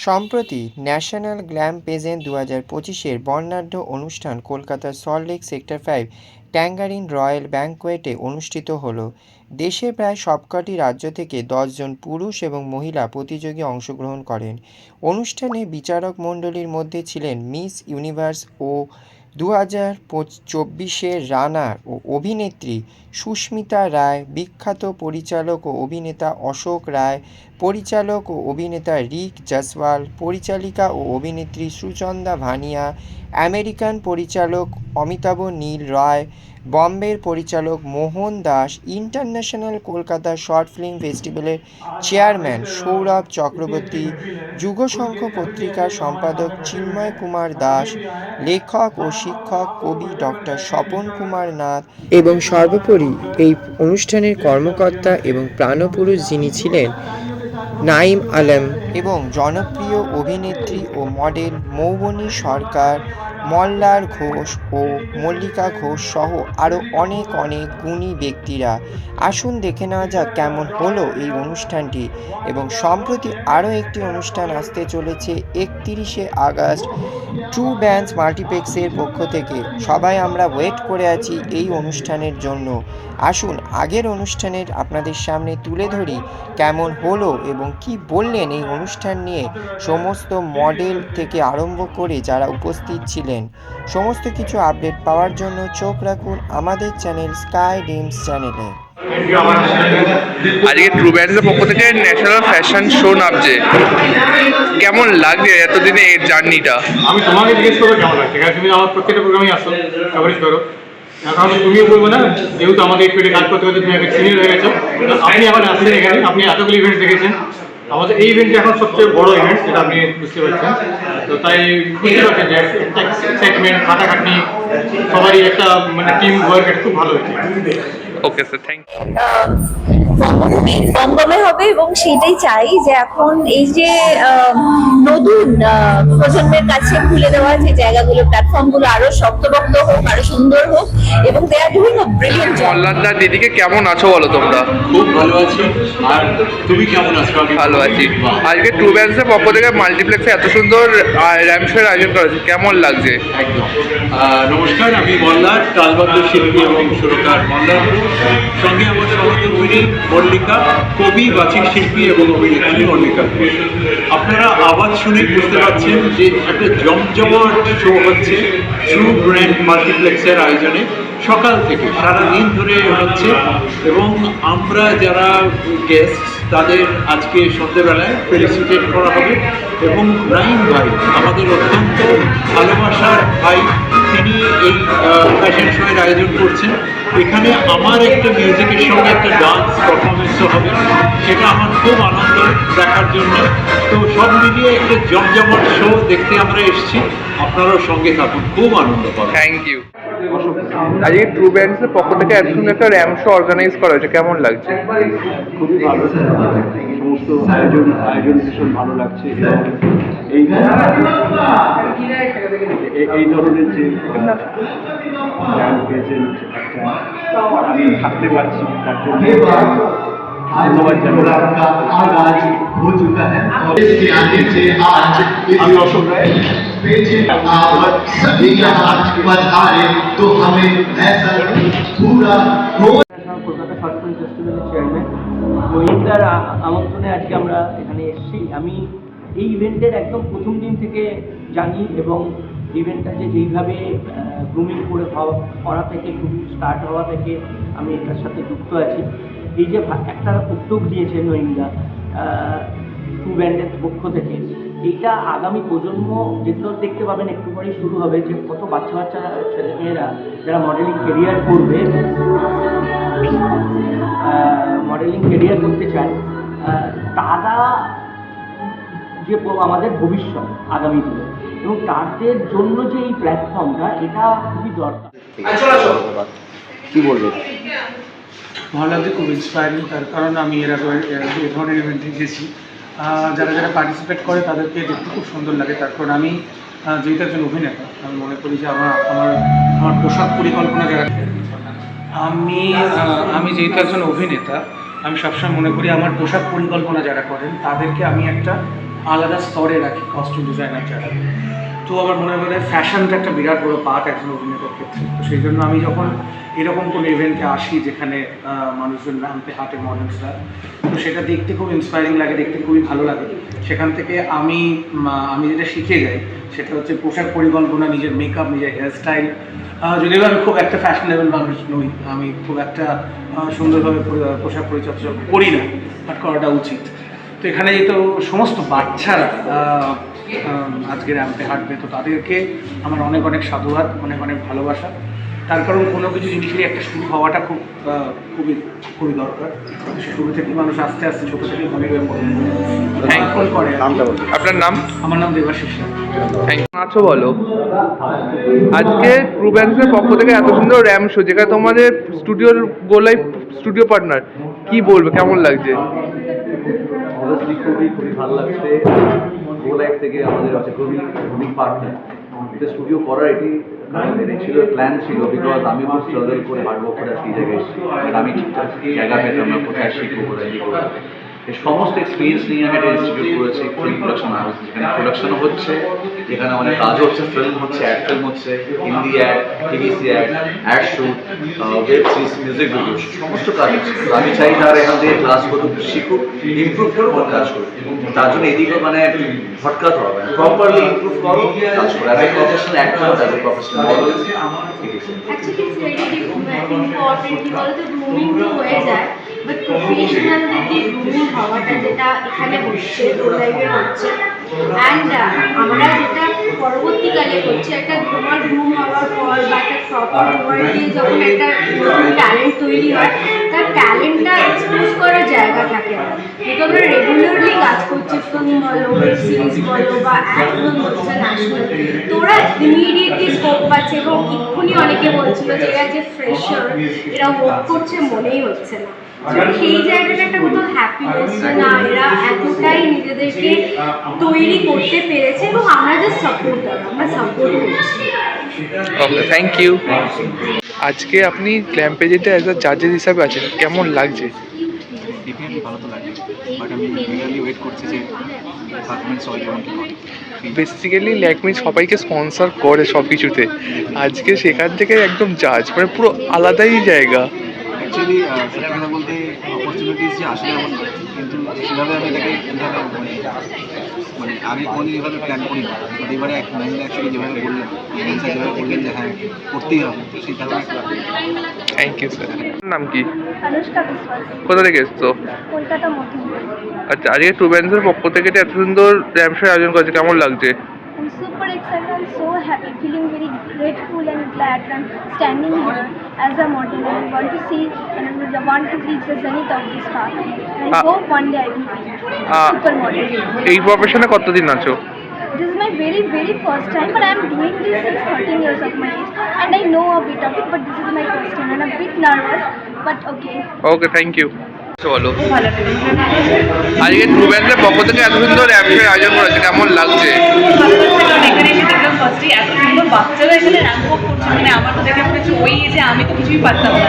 সম্প্রতি national glam পেজেন্ট 2025-এর বর্ণাঢ্য অনুষ্ঠান কলকাতার সল্টলেক সেক্টর 5 ট্যাঙ্গারিন রয়্যাল ব্যাংকোয়েটে অনুষ্ঠিত হলো। দেশের প্রায় সবকটি রাজ্য থেকে 10 জন পুরুষ এবং মহিলা প্রতিযোগী অংশগ্রহণ করেন। অনুষ্ঠানে বিচারক মণ্ডলীর মধ্যে ছিলেন মিস ইউনিভার্স ও 2024-এর রানার ও অভিনেত্রী সুস্মিতা রায়, বিখ্যাত পরিচালক ও অভিনেতা অশোক রায়, পরিচালক ও অভিনেতা রিক জসওয়াল, পরিচালিকা ও অভিনেত্রী সুচন্দা ভানিয়া, আমেরিকান পরিচালক অমিতাভ নীল রায়, বম্বের পরিচালক Mohan Das, international Kolkata short film ফেস্টিভ্যালের চেয়ারম্যান সৌরভ চক্রবর্তী, যুগশঙ্খ পত্রিকার সম্পাদক চিন্ময় কুমার দাস, লেখক ও শিক্ষক কবি ডক্টর স্বপন কুমার নাথ এবং সর্বোপরি এই অনুষ্ঠানের কর্মকর্তা এবং প্রাণপুরুষ যিনি ছিলেন নাঈম আলম এবং জনপ্রিয় অভিনেত্রী ও মডেল মৌবনী সরকার, মল্লার ঘোষ ও মল্লিকা ঘোষ সহ আরও অনেক গুণী ব্যক্তিরা। আসুন দেখে নেওয়া যাক কেমন হলো এই অনুষ্ঠানটি। এবং সম্প্রতি আরও একটি অনুষ্ঠান আসতে চলেছে 31শে আগস্ট ট্রু ব্যান্ডস মাল্টিপ্লেক্সের পক্ষ থেকে। সবাই আমরা ওয়েট করে আছি এই অনুষ্ঠানের জন্য। আসুন আগের অনুষ্ঠানের আপনাদের সামনে তুলে ধরি কেমন হলো এবং কি বললেন এই অনুষ্ঠান নিয়ে সমস্ত মডেল থেকে আরম্ভ করে যারা উপস্থিত ছিলেন। সমস্ত কিছু আপডেট পাওয়ার জন্য চোখ রাখুন আমাদের চ্যানেল স্কাই ড্রিমস চ্যানেলে। আজকে ট্রু ব্যান্ডসের পক্ষ থেকে ন্যাশনাল ফ্যাশন শো নামছে, কেমন লাগছে এতদিনে এর জার্নিটা? আমি তোমাকে জিজ্ঞেস করবো কেমন লাগছে, কারণ তুমি আমার প্রত্যেকটা প্রোগ্রামে আসো, কভারেজ করো। এখন তুমিও বলবো না, যেহেতু আমাদের এই ফিল্ডে কাজ করতে করতে তুমি একটা সিনিয়র হয়ে গেছো, আপনি এখন আসছেন এখানে, আপনি এতগুলো ইভেন্টস দেখেছেন। আমাদের এই ইভেন্টটা এখন সবচেয়ে বড় ইভেন্ট, যেটা আপনি বুঝতে পারছেন। তো তাই বুঝতে পারছেন যে একটা এক্সাইটমেন্ট, খাটাখাটনি, সবারই একটা মানে টিম ওয়ার্ক, এটা খুব ভালো হচ্ছে। Okay sir, thank you. দমদমে হবে এবং সেটাই চাই যে এখন এই যে নতুন প্রজন্মের কাছে খুলে দেওয়া যে জায়গাগুলো, প্ল্যাটফর্মগুলো আরো শক্তপোক্ত হোক, আরো সুন্দর হোক এবং they are doing a brilliant job. মল্লারদা দিদিকে কেমন আছো বলো তোমরা? খুব ভালো আছি, আর তুমি কেমন আছো? আমি ভালো আছি। আজকে ট্রু ব্যান্ডসের পক্ষ থেকে মাল্টিপ্লেক্সে এত সুন্দর র্যাম্প শোয়ের আয়োজন করা হয়েছে, কেমন লাগছে? একদম নমস্কার, আমি মল্লার, তালবদ্ধ শিল্পী এবং সুরকার মল্লার। সঙ্গে আমাদের অভিনেত্রী মল্লিকা, কবি, বাচিক শিল্পী এবং অভিনেত্রী মল্লিকা। আপনারা আওয়াজ শুনে বুঝতে পারছেন যে একটা জমজমাট শো হচ্ছে ট্রু ব্র্যান্ড মাল্টিপ্লেক্সের আয়োজনে। সকাল থেকে সারাদিন ধরে হচ্ছে এবং আমরা যারা গেস্ট তাদের আজকে সন্ধ্যেবেলায় ফেলিসিটেট করা হবে। এবং নাঈম ভাই আমাদের অত্যন্ত ভালোবাসার ভাই, তিনি এই ফ্যাশন শোয়ের আয়োজন করছেন। এখানে আমার একটা মিউজিকের সঙ্গে একটা ডান্স পারফরমেন্সও হবে, সেটা আমার খুব আনন্দ দেখার জন্য। তো সব মিলিয়ে একটা জমজমাট শো দেখতে আমরা এসেছি, আপনারাও সঙ্গে থাকুন, খুব আনন্দ পাবেন। Thank you. আজকে ট্রু ব্যান্ডসের পক্ষ থেকে এত সুন্দর একটা র্যাম্প শো অর্গানাইজ করা হয়েছে, কেমন লাগছে? খুবই ভালো, সমস্ত আয়োজন ভীষণ ভালো লাগছে। এই ধরনের যে আমি থাকতে পারছি তার জন্য ধন্যবাদ জানাই। আমি অশোক রায়। কলকাতা শর্ট ফিল্ম ফেস্টিভ্যালের চেয়ারম্যান মহিন্দার আমন্ত্রণে আজকে আমরা এখানে এসেছি। আমি এই ইভেন্টের একদম প্রথম দিন থেকে জানি এবং ইভেন্টটা যে যেইভাবে গ্রুমিং করা থেকে শুরু, স্টার্ট হওয়া থেকে আমি এটার সাথে যুক্ত আছি। এই যে একটা উদ্যোগ নিয়েছেন মহিন্দা ট্রু ব্যান্ডের পক্ষ থেকে, এইটা আগামী প্রজন্ম যেগুলো দেখতে পাবেন একটু পরেই শুরু হবে, যে কত বাচ্চা বাচ্চা ছেলেমেয়েরা যারা মডেলিং কেরিয়ার করতে চায়, তারা যে আমাদের ভবিষ্যৎ আগামী দিনে, এবং তাদের জন্য যে এই প্ল্যাটফর্মটা, এটা খুবই দরকার। কি বলবেন? ভালো লাগছে, খুব ইন্সপায়ারিং। তার কারণ আমি এর আগে এই ধরনের ইভেন্টে গেছি, যারা যারা পার্টিসিপেট করে তাদেরকে দেখতে খুব সুন্দর লাগে। তার কারণ আমি যেহেতু একজন অভিনেতা, আমি মনে করি যে আমার পোশাক পরিকল্পনা যারা, আমি যেহেতু একজন অভিনেতা, আমি সবসময় মনে করি আমার পোশাক পরিকল্পনা যারা করেন তাদেরকে আমি একটা আলাদা স্তরে রাখি কস্টিউম ডিজাইনার যারা। তো আমার মনে হয় ফ্যাশনটা একটা বিরাট বড় পার্ট একজন অভিনেতার ক্ষেত্রে। তো সেই জন্য আমি যখন এরকম কোনো ইভেন্টে আসি যেখানে মানুষজন র্যাম্পে হাঁটে মডেলসরা, তো সেটা দেখতে খুব ইন্সপায়ারিং লাগে, দেখতে খুবই ভালো লাগে। সেখান থেকে আমি যেটা শিখে যাই সেটা হচ্ছে পোশাক পরিকল্পনা, নিজের মেকআপ, নিজের হেয়ারস্টাইল। যদিও আমি খুব একটা ফ্যাশনেবল মানুষ নই, আমি খুব একটা সুন্দরভাবে পোশাক পরিচর্যা করি না, বাট করাটা উচিত। তো এখানে তো সমস্ত বাচ্চারা আজকে র্যাম্পে হাঁটবে, তো তাদেরকে আমার অনেক অনেক সাধুবাদ, অনেক অনেক ভালোবাসা। তার কারণ কোনো কিছু জিনিসেরই একটা শুরু হওয়াটা খুবই খুবই দরকার। শুরু থেকে মানুষ আস্তে আস্তে ছোটো থেকে মনে হয়ে করে। আপনার নাম? আমার নাম দেবাশিস। আছো বলো, আজকে ট্রু ব্যান্ডসের পক্ষ থেকে এত সুন্দর র্যাম শো, যেটা তোমাদের স্টুডিওর গোলাইফ স্টুডিও পার্টনার, কি বলবে, কেমন লাগছে? অবশ্যই খুবই ভালো লাগছে। গো লাইফ থেকে আমাদের হচ্ছে খুবই পার্টনার স্টুডিও করার এটি ছিল, প্ল্যান ছিল। বিকজ আমি খুব স্ট্রাগল করে হার্ডওয়ার্ক করে সেই জায়গায় এসেছি, আমি ঠিকঠাক জায়গা পেতাম না কোথায় শিখবো, কোথায় কী করবো। এই সমস্ত এক্সপিরিয়েন্স নিয়ে আমি একটা ইনস্টিটিউট করেছি, ফিল্ম প্রোডাকশন হাউস, যেখানে প্রোডাকশনও হচ্ছে, যেখানে অনেক কাজও হচ্ছে, ফিল্ম হচ্ছে, অ্যাড ফিল্ম হচ্ছে, Hindi ad, TVC ad shoot, web series, music video, সমস্ত কাজ হচ্ছে। তো আমি চাই তারা এখান থেকে ক্লাস করুক, শিখুক, ইমপ্রুভ করুক, কাজ করুক। তার জন্য এদিকে ভটকাতে হবে, প্রপারলি ইমপ্রুভ করো, কাজ করো, as a professional actor, as a professional model. Actually, it's very important কি বলতো, গ্রুমিং তো হয়ে যায়, বাট প্রফেশনাল দিকে গ্রুমিং হওয়াটা যেটা এখানে হচ্ছে, লাইভে হচ্ছে, অ্যান্ড আমরা যেটা পরবর্তীকালে করছি, একটা গ্রুমার গ্রুম হওয়ার পর বা একটা প্রপার গ্রুমার দিয়ে যখন একটা ট্যালেন্ট তৈরি হয়, তার ট্যালেন্টটা এক্সপোজ করার জায়গা থাকে না। যেহেতু আমরা রেগুলারলি কাজ করছি, ফিল্ম বলো, ওয়েব সিরিজ বলো বা অ্যাড ফিল্ম হচ্ছে ন্যাশনাল, তো ওরা ইমিডিয়েটলি স্কোপ পাচ্ছে। এবং এক্ষুনি অনেকে বলছিল যে এরা যে ফ্রেশার, এরা ওয়ার্ক করছে মনেই হচ্ছে না। সেই জায়গাটা একটা কোথাও হ্যাপিনেস, না এরা এতটাই নিজেদেরকে তৈরি করতে পেরেছে, এবং আমরা যে সাপোর্টার, আমরা সাপোর্ট করছি। ওকে, থ্যাংক ইউ। আজকে আপনি গ্ল্যাম পেজেন্টে অ্যাজ আ জাজেস হিসাবে আছেন, কেমন লাগছে? ডেফিনেটলি ভালো তো লাগে, বাট আমি রিয়েলি ওয়েট করছি যে পারফরমেন্স সবাই কেমন কী করে। বেসিক্যালি ল্যাকমি সবাইকে স্পন্সর করে সব কিছুতে, আজকে সেখান থেকে একদম জাজ, মানে পুরো আলাদাই জায়গা। অ্যাকচুয়ালি সত্যি কথা বলতে অপরচুনিটিস যে আসলে এমন নয়, কিন্তু সেভাবে আমি এটাকে আগে কোনোদিন এভাবে প্ল্যান করি না। বাট এবারে অ্যাকচুয়ালি যেভাবে বললেন, স্যার যেভাবে বললেন যে হ্যাঁ করতেই হবে, তো সেই কারণে। Thank you sir. নাম কি? অনুষ্কা বিশ্বাস, কোথা থেকে এসছো? কলকাতা মধ্যে। আচ্ছা, আজকে ট্রু ব্যান্ডসের পক্ষ থেকে এত সুন্দর র্যাম শো আয়োজন করেছে, কেমন লাগছে? I'm super excited and so happy, feeling very grateful and glad that I'm standing here as a model and I want to see and I want to reach the zenith of this path. And I hope one day I will be super model. এই প্রফেশনে কতদিন আছো? This is my very first time, but I am doing this since 13 years of my age and I know a bit of it, but this is my first time and I'm a bit nervous, but okay. Okay, thank you. বলো, আজকে true ব্যান্ডসের পক্ষ থেকে এত সুন্দর ramp show আয়োজন করেছে, কেমন লাগছে? এখানে এসে দেখলাম ফার্স্টে এত সুন্দর বাচ্চারা এখানে র্যাম্প ওয়াক করছে, মানে আমার তো দেখে মনে হচ্ছে ওই এজে আমি তো কিছুই পারতাম না,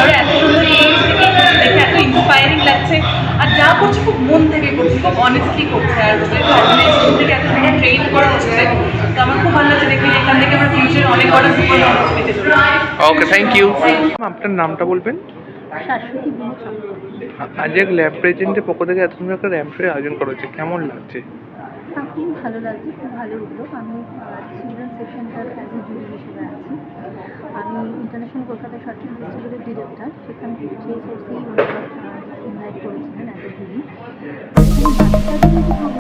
আর এত সুন্দর এই এজ থেকে দেখে এত ইন্সপায়ারিং লাগছে। আর যা করছে খুব মন থেকে করছে, খুব অনেস্টলি করছে, আর স্কুল থেকে এত সুন্দর ট্রেন করা হচ্ছে, তো আমার খুব ভালো লাগছে দেখে। এখান থেকে আমরা ফিউচারে অনেক বড় সুপার মডেলস পেতে চলি। ওকে, থ্যাংক ইউ। আপনার নামটা বলবেন? শাশ্বতী বিনোদ। আজকে ল্যাব প্রেজেন্টের পক্ষ থেকে এত সুন্দর একটা র্যাম শো আয়োজন করা হচ্ছে, কেমন লাগছে? খুব ভালো লাগছে, খুব ভালো উদ্যোগ। আমি চিলড্রেন সেকশনটার অ্যাজ এ জুরি হিসেবে আছি। আমি ইন্টারন্যাশনাল কলকাতা শর্ট ফিল্ম ফেস্টিভ্যালের ডিরেক্টর, সেখান থেকে সেই সোর্সেই ইনভাইট করেছিলেন অ্যাজ এ জুরি। বাচ্চাদের